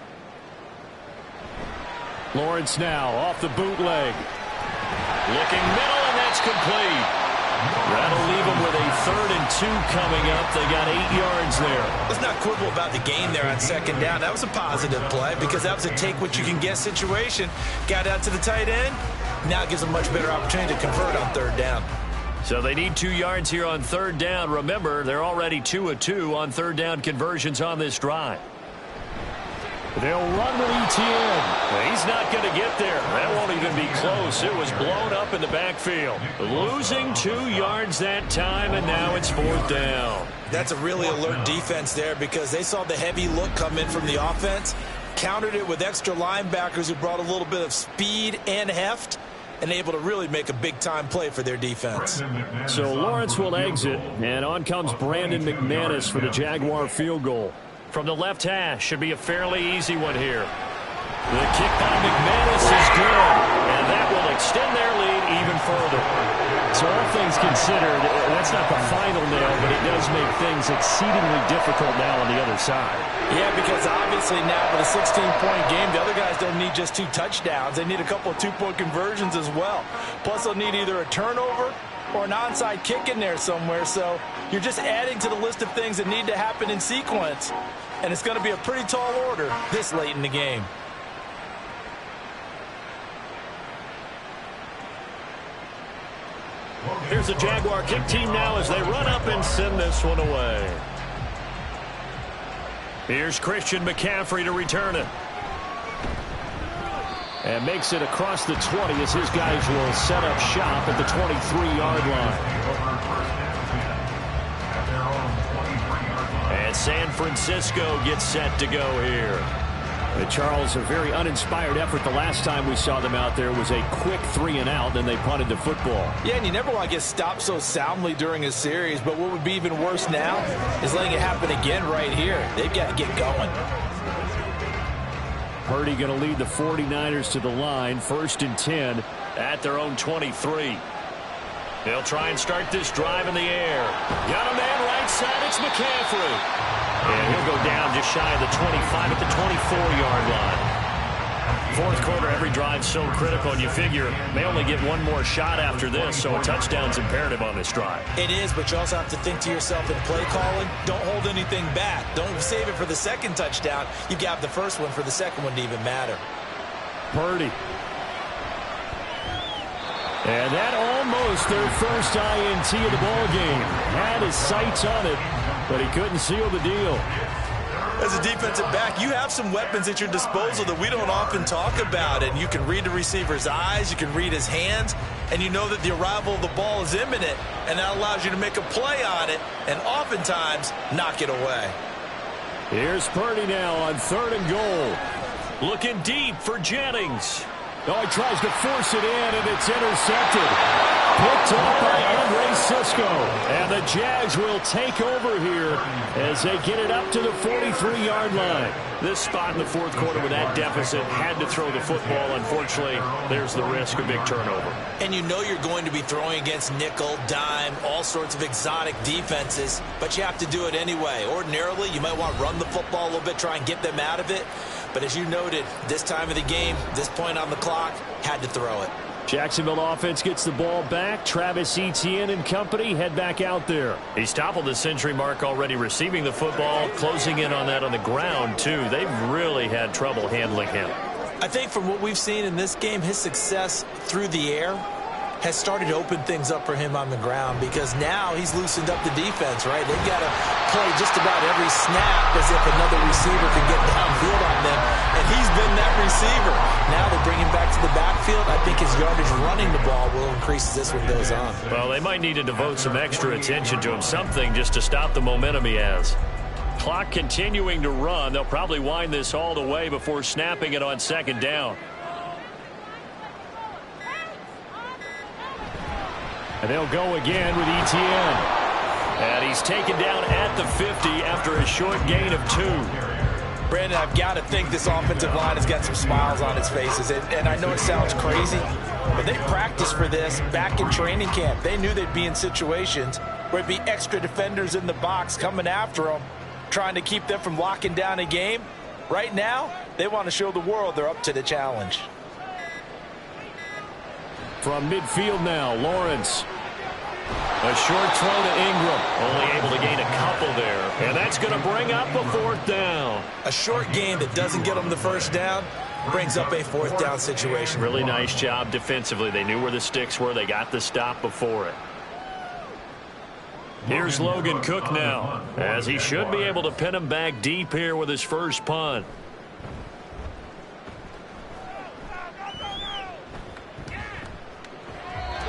Lawrence now off the bootleg. Looking middle, and that's complete. That'll leave them with a 3rd and 2 coming up. They got 8 yards there.
Let's not quibble about the gain there on 2nd down. That was a positive play because that was a take-what-you-can-get situation. Got out to the tight end. Now it gives them a much better opportunity to convert on 3rd down.
So they need 2 yards here on 3rd down. Remember, they're already 2 of 2 on 3rd down conversions on this drive. They'll run with Etienne. He's not going to get there. That won't even be close. It was blown up in the backfield. Losing 2 yards that time, and now it's 4th down.
That's a really alert defense there because they saw the heavy look come in from the offense, countered it with extra linebackers who brought a little bit of speed and heft, and able to really make a big-time play for their defense.
So Lawrence will exit, and on comes Brandon McManus for the Jaguar field goal. From the left hash, should be a fairly easy one here. The kick by McManus is good, and that will extend their lead even further. So all things considered, that's not the final nail, but it does make things exceedingly difficult now on the other side.
Yeah, because obviously now with a 16-point game, the other guys don't need just 2 touchdowns. They need a couple of 2-point conversions as well. Plus, they'll need either a turnover or an onside kick in there somewhere. So you're just adding to the list of things that need to happen in sequence. And it's going to be a pretty tall order this late in the game.
Here's the Jaguar kick team now as they run up and send this one away. Here's Christian McCaffrey to return it. And makes it across the 20 as his guys will set up shop at the 23-yard line. And San Francisco gets set to go here. Charles, a very uninspired effort. The last time we saw them out there was a quick 3-and-out, then they punted the football.
Yeah, and you never want to get stopped so soundly during a series, but what would be even worse now is letting it happen again right here. They've got to get going.
Purdy going to lead the 49ers to the line, 1st and 10 at their own 23. They'll try and start this drive in the air. Got a man right side, it's McCaffrey. And he'll go down just shy of the 25 at the 24-yard line. Fourth quarter, every drive's so critical, and you figure they only get one more shot after this, so a touchdown's imperative on this drive.
It is, but you also have to think to yourself in play calling, don't hold anything back. Don't save it for the second touchdown. You got the first one for the second one to even matter.
Purdy. And that almost their first INT of the ball game. Had his sights on it, but he couldn't seal the deal.
As a defensive back, you have some weapons at your disposal that we don't often talk about. And you can read the receiver's eyes, you can read his hands, and you know that the arrival of the ball is imminent, and that allows you to make a play on it and oftentimes knock it away.
Here's Purdy now on 3rd and goal. Looking deep for Jennings. Oh, he tries to force it in, and it's intercepted. Picked up by Andre Sisco. And the Jags will take over here as they get it up to the 43-yard line. This spot in the fourth quarter with that deficit had to throw the football. Unfortunately, there's the risk of big turnover.
And you know you're going to be throwing against nickel, dime, all sorts of exotic defenses, but you have to do it anyway. Ordinarily, you might want to run the football a little bit, try and get them out of it. But as you noted, this time of the game, this point on the clock, had to throw it.
Jacksonville offense gets the ball back. Travis Etienne and company head back out there. He's toppled the century mark already receiving the football, closing in on that on the ground, too. They've really had trouble handling him.
I think from what we've seen in this game, his success through the air has started to open things up for him on the ground because now he's loosened up the defense, right? They've got to play just about every snap as if another receiver can get downfield on them, and he's been that receiver. Now they bring him back to the backfield. I think his yardage running the ball will increase as this one goes on.
Well, they might need to devote some extra attention to him, something just to stop the momentum he has. Clock continuing to run. They'll probably wind this all the way before snapping it on 2nd down. And they'll go again with Etienne. And he's taken down at the 50 after a short gain of 2.
Brandon, I've got to think this offensive line has got some smiles on its faces. And I know it sounds crazy, but they practiced for this back in training camp. They knew they'd be in situations where it'd be extra defenders in the box coming after them, trying to keep them from locking down a game. Right now, they want to show the world they're up to the challenge.
From midfield now, Lawrence. A short throw to Ingram. Only able to gain a couple there. And that's going to bring up a 4th down.
A short game that doesn't get them the first down brings up a 4th down situation.
Really nice job defensively. They knew where the sticks were. They got the stop before it. Here's Logan Cook now, as he should be able to pin him back deep here with his first punt.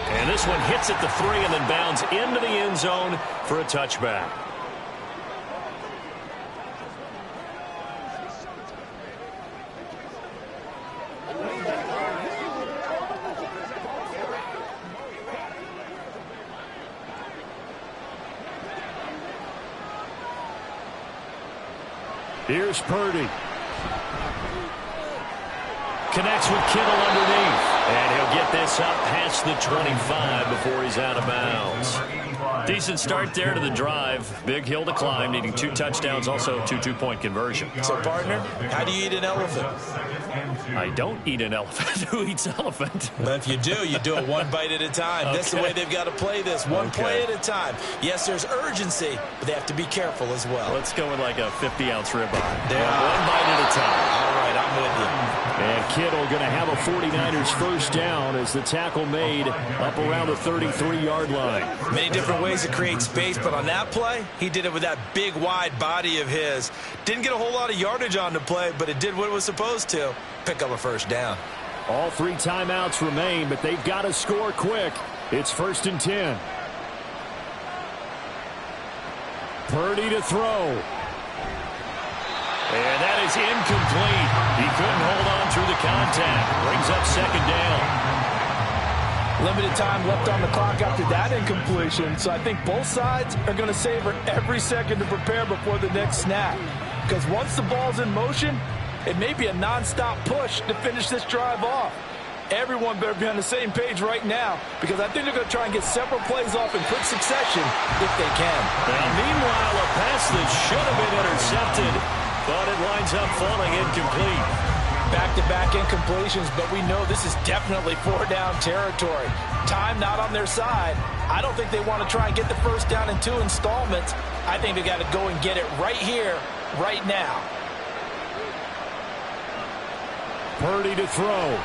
And this one hits at the 3 and then bounds into the end zone for a touchback. Here's Purdy. Connects with Kittle underneath. And he'll get this up past the 25 before he's out of bounds. Decent start there to the drive. Big hill to climb, needing 2 touchdowns, also 2 two-point conversion.
So, partner, how do you eat an elephant?
I don't eat an elephant. Who eats elephant?
But if you do it one bite at a time. Okay. That's the way they've got to play this, one play at a time. Yes, there's urgency, but they have to be careful as well.
Let's go with like a 50-ounce ribeye.
There.
One bite at a time.
All right, I'm with you.
And Kittle going to have a 49ers first down as the tackle made up around the 33-yard line.
Many different ways to create space, but on that play, he did it with that big, wide body of his. Didn't get a whole lot of yardage on the play, but it did what it was supposed to. Pick up a first down.
All 3 timeouts remain, but they've got to score quick. It's 1st and 10. Purdy to throw. And that is incomplete. He couldn't hold on through the contact. Brings up 2nd down.
Limited time left on the clock after that incompletion, so I think both sides are going to savor every second to prepare before the next snap. Because once the ball's in motion, it may be a non-stop push to finish this drive off. Everyone better be on the same page right now, because I think they're going to try and get several plays off in quick succession if they can.
And meanwhile, a pass that should have been intercepted, but it winds up falling incomplete.
Back-to-back incompletions, but we know this is definitely 4-down territory. Time not on their side. I don't think they want to try and get the first down in 2 installments. I think they got to go and get it right here, right now.
Purdy to throw.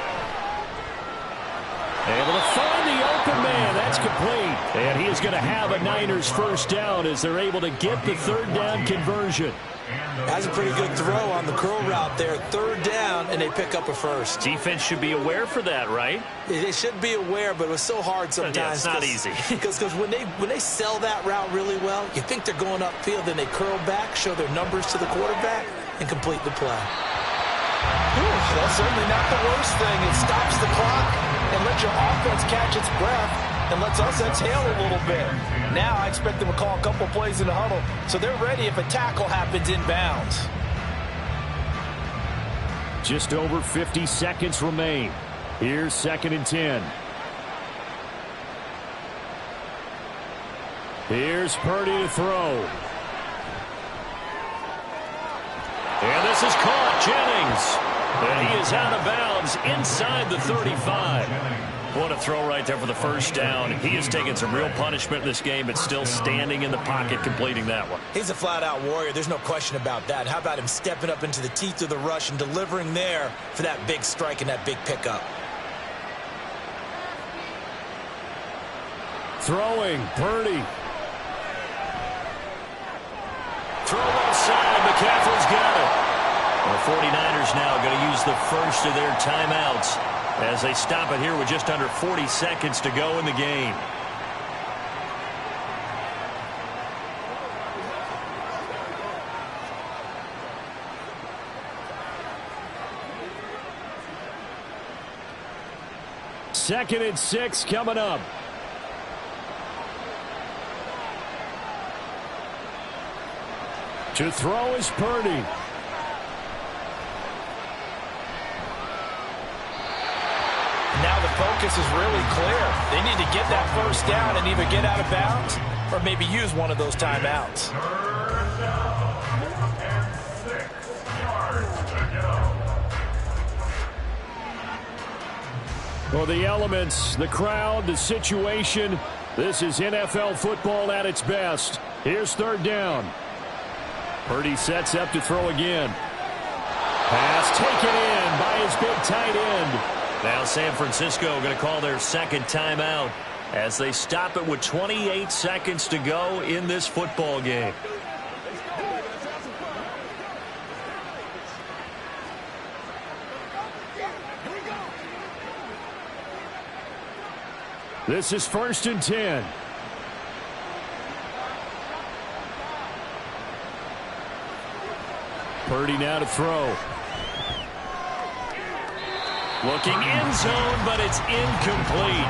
Able to find the open man. That's complete. And he is going to have a Niners first down as they're able to get the 3rd down conversion.
That's a pretty good throw on the curl route there. 3rd down, and they pick up a first.
Defense should be aware for that, right?
They should be aware, but it was so hard sometimes.
Yeah, it's not easy.
Because when they sell that route really well, you think they're going upfield, then they curl back, show their numbers to the quarterback, and complete the play.
That's certainly not the worst thing. It stops the clock and lets your offense catch its breath and lets us exhale a little bit. Now I expect them to call a couple plays in the huddle, so they're ready if a tackle happens inbounds.
Just over 50 seconds remain. Here's 2nd and 10. Here's Purdy to throw. And this is caught. Jennings. And he is out of bounds inside the 35. What a throw right there for the first down. He has taken some real punishment in this game, but still standing in the pocket completing that one.
He's a flat-out warrior. There's no question about that. How about him stepping up into the teeth of the rush and delivering there for that big strike and that big pickup?
Throwing, Purdy. Throw outside. McCaffrey's got it. The 49ers now going to use the first of their timeouts as they stop it here with just under 40 seconds to go in the game. Second and 6 coming up. To throw is Purdy.
Now the focus is really clear. They need to get that first down and either get out of bounds or maybe use one of those timeouts.
3rd down and 6 yards to go.
Well, the elements, the crowd, the situation. This is NFL football at its best. Here's 3rd down. Purdy sets up to throw again. Pass taken in by his big tight end. Now San Francisco going to call their 2nd timeout as they stop it with 28 seconds to go in this football game. This is 1st and 10. Purdy now to throw. Looking end zone, but it's incomplete.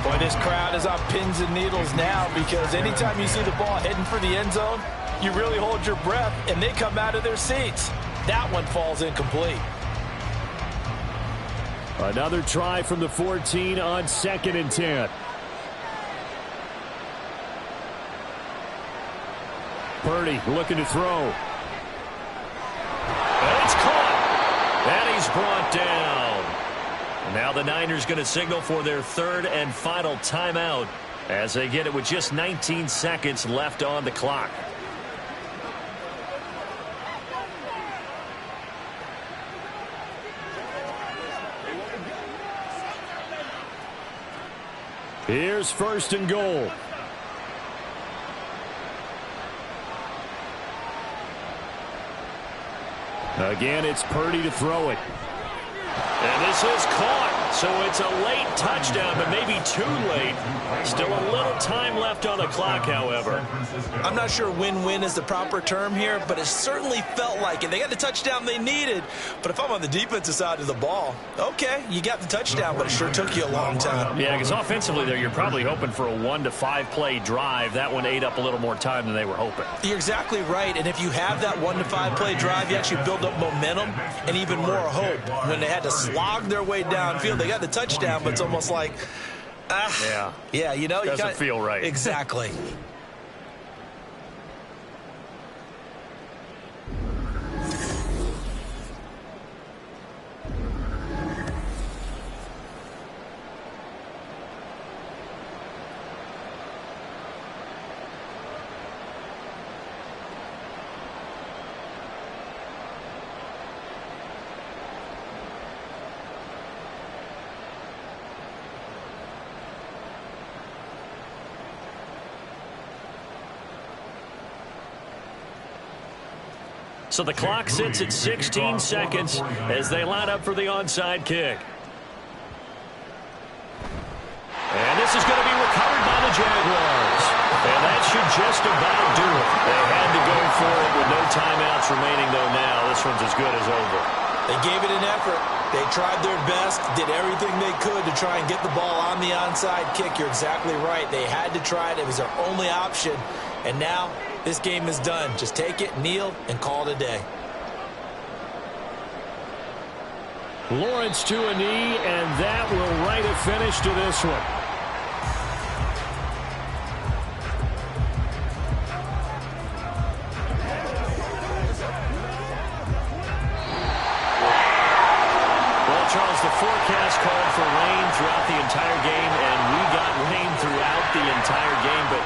Boy, this crowd is on pins and needles now because anytime you see the ball heading for the end zone, You really hold your breath, and they come out of their seats. That one falls incomplete.
Another try from the 14 on 2nd and 10. Purdy looking to throw. And it's caught. And he's brought down. Now the Niners going to signal for their 3rd and final timeout as they get it with just 19 seconds left on the clock. Here's 1st and goal. Again, it's Purdy to throw it. And this is caught. So it's a late touchdown, but maybe too late. Still a little time left on the clock, however.
I'm not sure win-win is the proper term here, but it certainly felt like it. They got the touchdown they needed. But if I'm on the defensive side of the ball, okay, you got the touchdown, but it sure took you a long time.
Yeah, because offensively there, you're probably hoping for a 1 to 5 play drive. That one ate up a little more time than they were hoping.
You're exactly right. And if you have that 1 to 5 play drive, you actually build up momentum and even more hope. When they had to slog their way downfield, they got the touchdown, but it's almost like, yeah, you know,
doesn't feel right.
Exactly.
So the clock sits at 16 seconds as they line up for the onside kick. And this is going to be recovered by the Jaguars. And that should just about do it. They had to go for it with no timeouts remaining, though, now. This one's as good as over.
They gave it an effort. They tried their best, did everything they could to try and get the ball on the onside kick. You're exactly right. They had to try it. It was their only option. And now this game is done. Just take it, kneel, and call it a day.
Lawrence to a knee, and that will write a finish to this one. Well, Charles, the forecast called for rain throughout the entire game, and we got rain throughout the entire game, but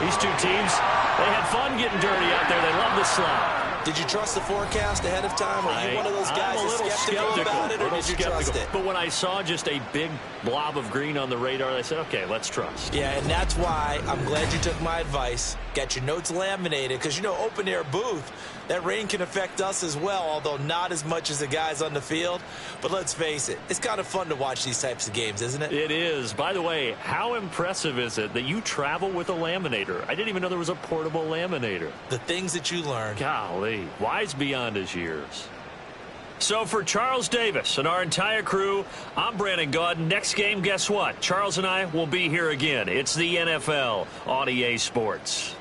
these two teams, they had fun getting dirty out there. They love the slide.
Did you trust the forecast ahead of time? Are you one of those guys
I'm a little
skeptical about it, or did you trust it?
But when I saw just a big blob of green on the radar, I said, okay, let's trust.
Yeah, and that's why I'm glad you took my advice. Got your notes laminated, because, you know, open-air booth, that rain can affect us as well, although not as much as the guys on the field. But let's face it, it's kind of fun to watch these types of games, isn't it?
It is. By the way, how impressive is it that you travel with a laminator? I didn't even know there was a portable laminator.
The things that you learn.
Golly, wise beyond his years. So for Charles Davis and our entire crew, I'm Brandon Gaudin. Next game, guess what? Charles and I will be here again. It's the NFL on EA Sports.